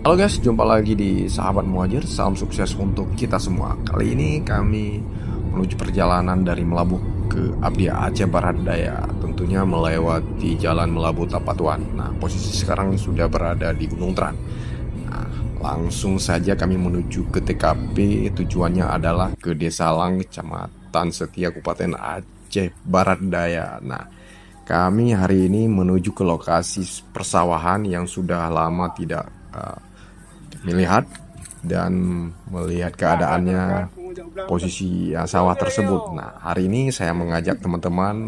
Halo guys, jumpa lagi di Sahabat Muhajir. Salam sukses untuk kita semua. Kali ini kami menuju perjalanan dari Melabu ke Abdia Aceh Barat Daya. Tentunya melewati jalan Melabu Tapatuan. Nah, posisi sekarang sudah berada di Gunung Tran. Nah, langsung saja kami menuju ke TKP. Tujuannya adalah ke Desa Lang, Kecamatan Setia, Kabupaten Aceh Barat Daya. Nah, kami hari ini menuju ke lokasi persawahan yang sudah lama tidak melihat dan melihat keadaannya, posisi sawah tersebut. Nah, hari ini saya mengajak teman-teman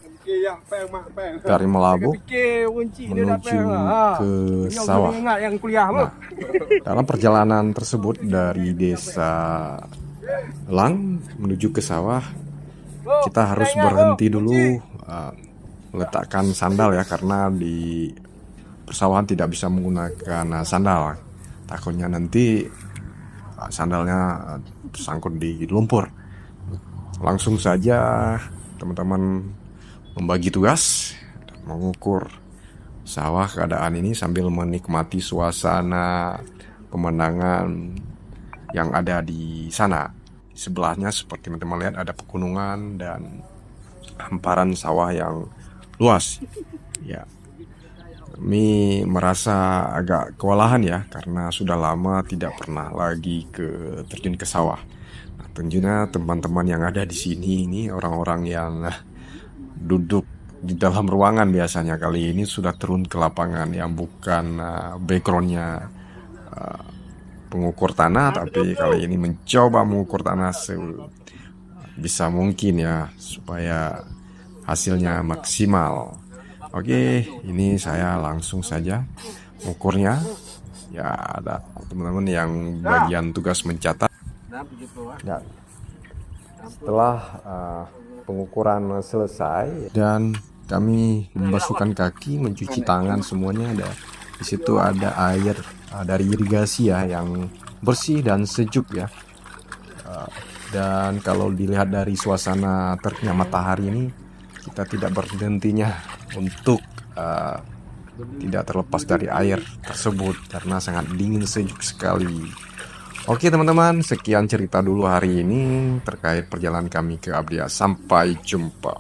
dari Melabu menuju ke sawah. Nah, dalam perjalanan tersebut dari Desa Lang menuju ke sawah, kita harus berhenti dulu, meletakkan sandal ya, karena di persawahan tidak bisa menggunakan sandal. Takutnya nanti sandalnya tersangkut di lumpur. Langsung saja teman-teman membagi tugas dan mengukur sawah keadaan ini sambil menikmati suasana pemandangan yang ada di sana. Di sebelahnya seperti teman-teman lihat ada pegunungan dan hamparan sawah yang luas. Ya, kami merasa agak kewalahan ya, karena sudah lama tidak pernah lagi terjun ke sawah. Nah, tentunya teman-teman yang ada di sini ini orang-orang yang duduk di dalam ruangan biasanya, kali ini sudah turun ke lapangan, yang bukan backgroundnya pengukur tanah, tapi kali ini mencoba mengukur tanah sebisa mungkin ya, supaya hasilnya maksimal. Oke, ini saya langsung saja mengukurnya. Ya, ada teman-teman yang bagian tugas mencatat. Ya, setelah pengukuran selesai dan kami membasuhkan kaki, mencuci tangan, semuanya ada. Di situ ada air dari irigasi ya, yang bersih dan sejuk ya. Dan kalau dilihat dari suasana teriknya matahari ini, kita tidak berhentinya untuk tidak terlepas dari air tersebut karena sangat dingin, sejuk sekali. Oke teman-teman, sekian cerita dulu hari ini terkait perjalanan kami ke Abdia. Sampai jumpa.